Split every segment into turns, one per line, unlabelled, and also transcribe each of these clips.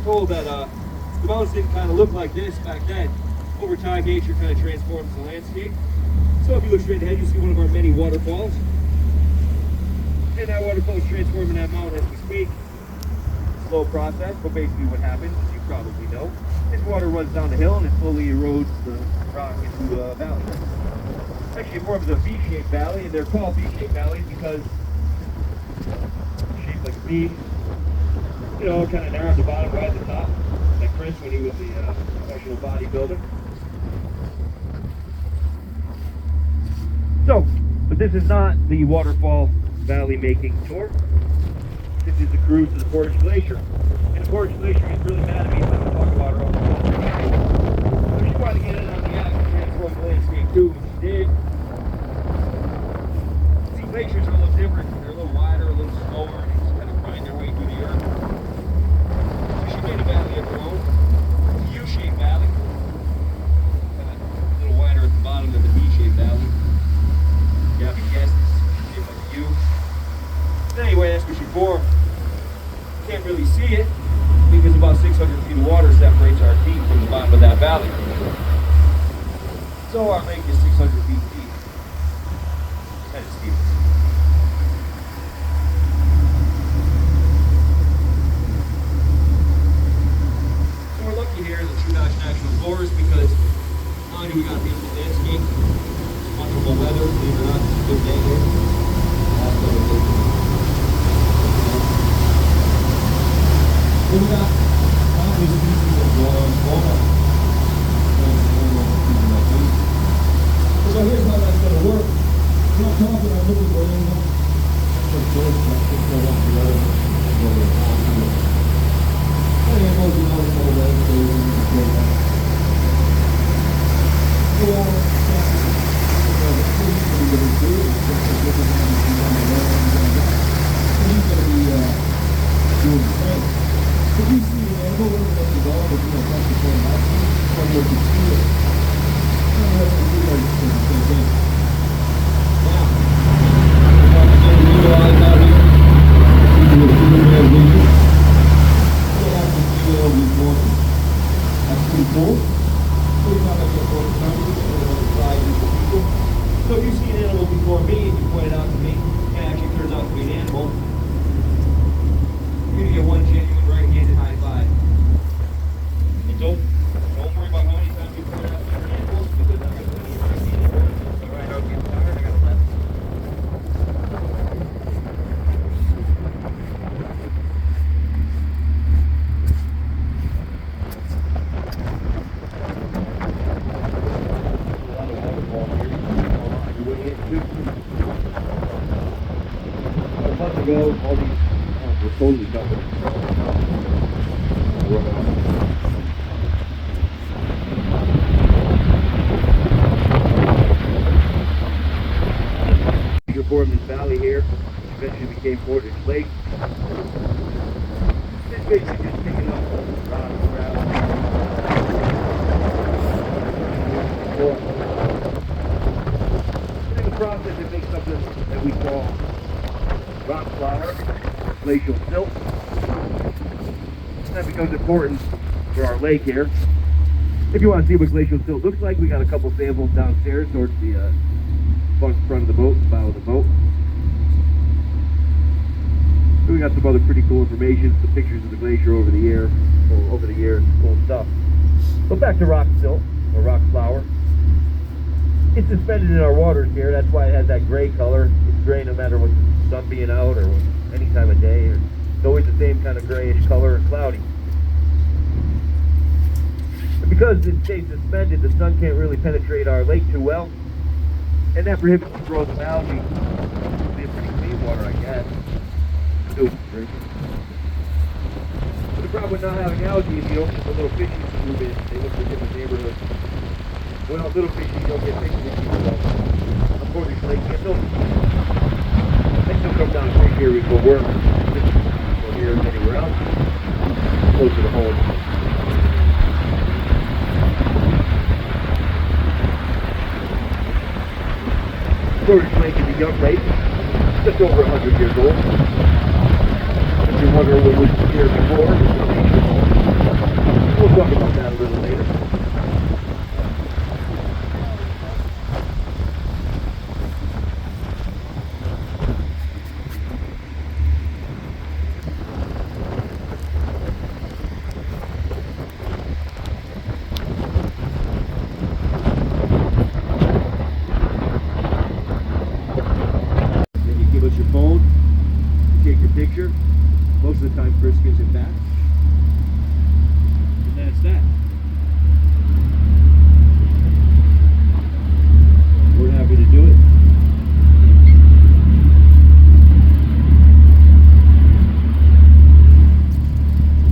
told that the mountains didn't kind of look like this back then. Over time, nature kind of transforms the landscape. So if you look straight ahead, you see one of our many waterfalls. And that waterfall is transforming that mountain as we speak. Slow process, but basically what happens, as you probably know, is water runs down the hill and it slowly erodes the rock into a valley. Actually, it forms a V-shaped valley, and they're called V-shaped valleys because shaped like a V. You know, kind of narrow at the bottom, wide at the top, like Chris when he was the professional bodybuilder. So, but this is not the waterfall valley making tour. This is the cruise to the Portage Glacier. And the Portage Glacier gets really mad at me when I talk about her all the time. So she wanted to get in on the act and transform the landscape too, and she did. See, glaciers are a little different. They're a little wider, a little slower, and they just kind of grind their way through the earth. So she made a valley of her own. It's a U-shaped valley. Kind of a little wider at the bottom than the V-shaped valley. Yeah, I guess it's shaped like a U. Anyway, that's what she formed. Can't really see it because about 600 feet of water separates our feet from the bottom of that valley. So our lake is 600 feet deep. Kind of steep. So we're lucky here in the True Notch National Forest because not only do we got beautiful landscape, wonderful weather, believe it or not, it's a good day here. We got obvious pieces of water. So here's how that's going to work. So I'm talking, I'm looking for anyone. So close, I think they'll walk together. And it goes down the whole way, so you can go back. He's going to be doing the same. If you see an animal, when it doesn't go, but you don't have to point out, from what you see it, you have to do like the same thing. Now, if I can visualize out here, you can do a two-man vision. You'll have to feel before. That's pretty cool. So you're not going to get more numbers or the size of the people. So if you see an animal before me and you point it out to me, and it actually turns out to be an animal, you're going to get one genuine right-handed high five. And don't worry about how many times you point out to your animals, because I'm going to put you right-handed words. All right, I'll get tired, I got to left. A lot of waterfall here. You're way in too. A month ago, all these we're totally covered. You formed this valley here, which eventually became Portage Lake. It's basically just picking up rocks, gravel. And in the process, it makes something that we call rock flour, glacial silt. That becomes important for our lake here. If you want to see what glacial silt looks like, we got a couple samples downstairs towards the front of the boat, bow of the boat. So we got some other pretty cool information, some pictures of the glacier over the years, cool stuff. But back to rock silt, or rock flour. It's suspended in our waters here, that's why it has that gray color. It's gray no matter what the sun being out or any time of day. It's always the same kind of grayish color and cloudy. And because it stays suspended, the sun can't really penetrate our lake too well. And that prohibits the growth of algae. It'll be a pretty clean water, I guess. Still drinking. But the problem with not having algae is you don't get the little fishies to move in. They look for different neighborhoods. Well, little fishies don't get big fishies, though. On Portage Lake, get those. They still come down the creek here with the worms. So here as anywhere else. Closer to home. Portage Lake is a young lake, just over 100 years old. If you're wondering what was here before,
We'll talk about that a little later. Then you give us your phone, you take your picture. Most of the time Chris gives it back. And that's that. We're happy to do it.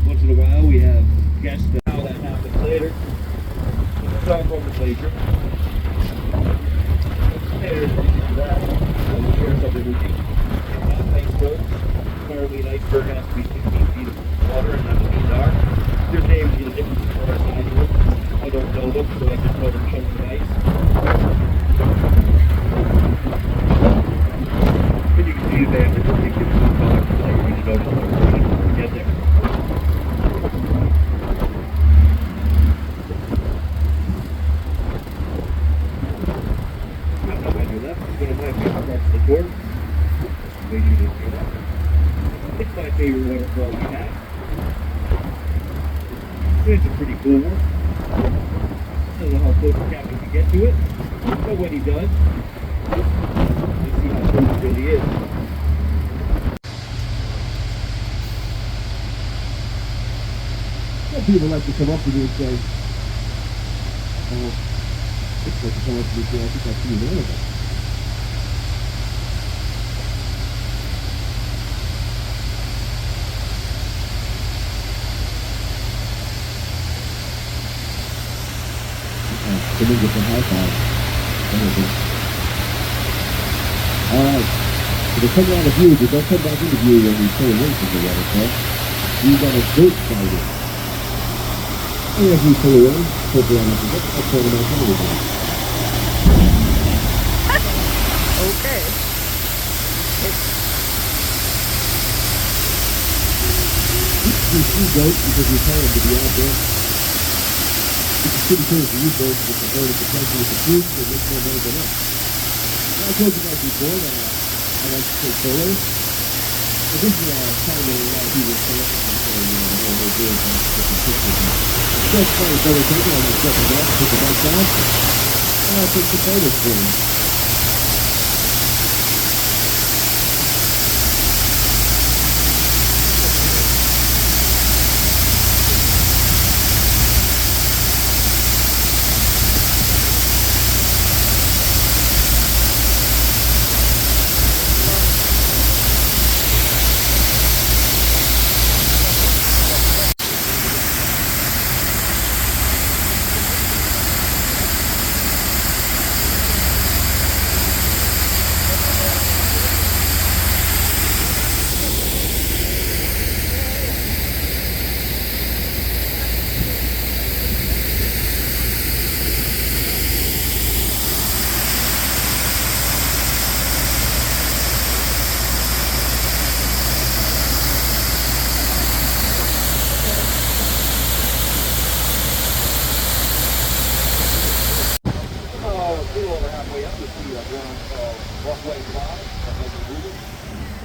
Once in a while we have guests that how that happens later. We'll talk about the glacier. There's that. We'll share something with you. Iceberg. Currently an iceberg has to be 15 feet of water and that's what these are. There's names in the different parts of Iceberg. I don't know them, so I just call them chunks of ice. And you can see the band that will take different colors so you really notice when you get there. Now on your left is one of my favorite parts of the tour. Make sure you didn't hear that. It's my favorite waterfall we have. It's a pretty cool one. I don't know how close the captain can get to it, but when he does, let's see how close it really is. Some people like to come up to me and say, oh, it's like to come up to me and say, I think I've seen one of them. Let me get some high five. Alright. So to come down the view, but don't come back into view when we pull away from the waterfall. We've got a goat sighting. And as we pull away, hopefully I'm not going to get that again.
Okay.
We see goats because we tell them to be out there. It's pretty cool for you folks with the bird at the country with the food, so it makes more noise than us. I told you guys before that I like to take photos. But this is a time when a lot of people say, the whole day doing different pictures. So it's funny, photo taking, I'm going to step it up, put the bike down, and I'll take the photos for you.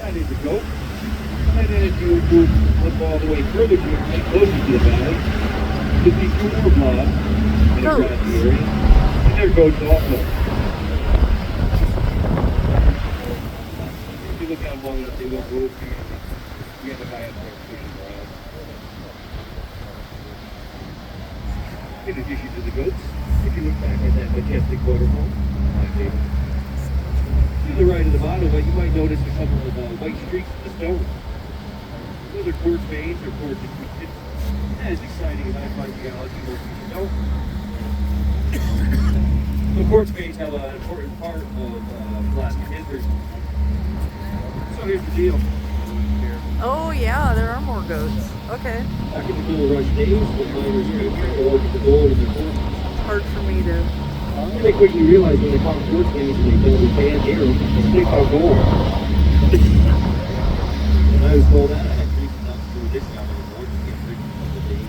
That is a goat. And then as you move all the way further to it, closer to the valley, you see two more blobs in a grassy area. And they're goats also. If you look down long enough, they won't move. You have a guy up there pushing around. In addition to the goats, if you look back at that majestic waterfall, to the right of the bottom, you might notice a couple of white streaks in the stone. Those are quartz veins or quartz accretions. That is exciting as I find geology, most people don't. So quartz veins have an important part of plastic history. So here's the deal.
Oh yeah, there are more goats. Okay.
Back in the gold rush days, the miners trying to look at the gold in their quartz.
It's hard for me to...
And they quickly realized when they found quartz veins and they built a band here, they found gold. And I was told that I had trees not to do this now anymore, just get rid of the days.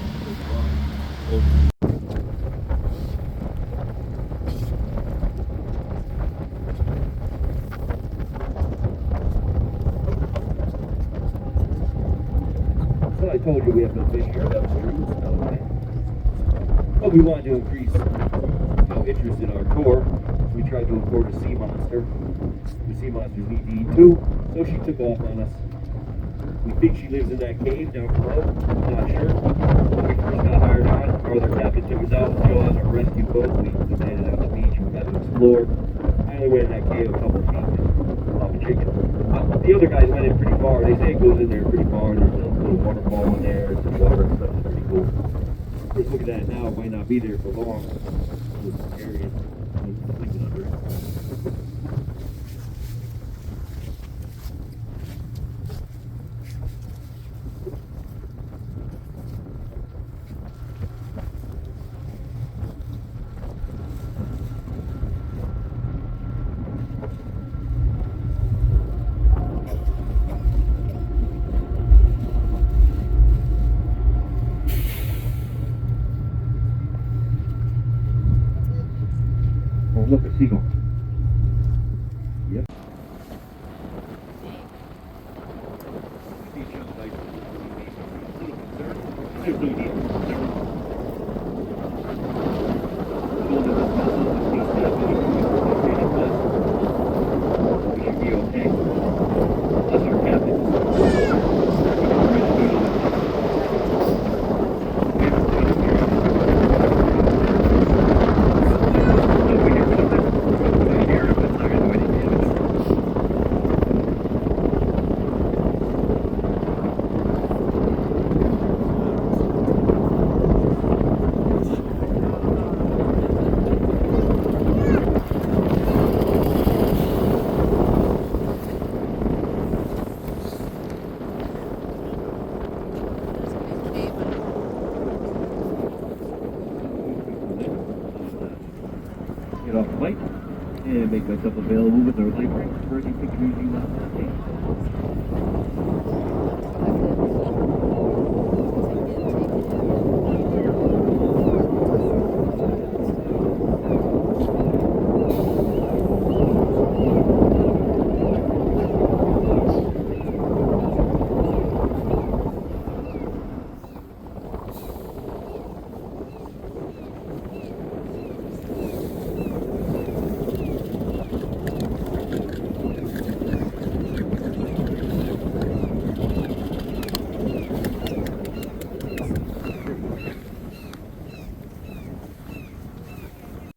I told you we have no fish here. That was your roots, by the way. But we wanted to increase interest in our tour. We tried to import a sea monster. The sea monsters need to eat too, so she took off on us. We think she lives in that cave down below. Not sure. When we first got hired on, our other captain took us out to go on a rescue boat. We landed on the beach. We got to explore. I only went in that cave a couple feet. Off a chicken. The other guys went in pretty far. They say it goes in there pretty far. There's a little waterfall in there. Some water and stuff. It's pretty cool. Just looking at it now, it might not be there for long. It's scary. Sleeping under it. Oh, look, a seagull. Yep. Get off the bike and make myself available with our light ring for any pictures you want to take.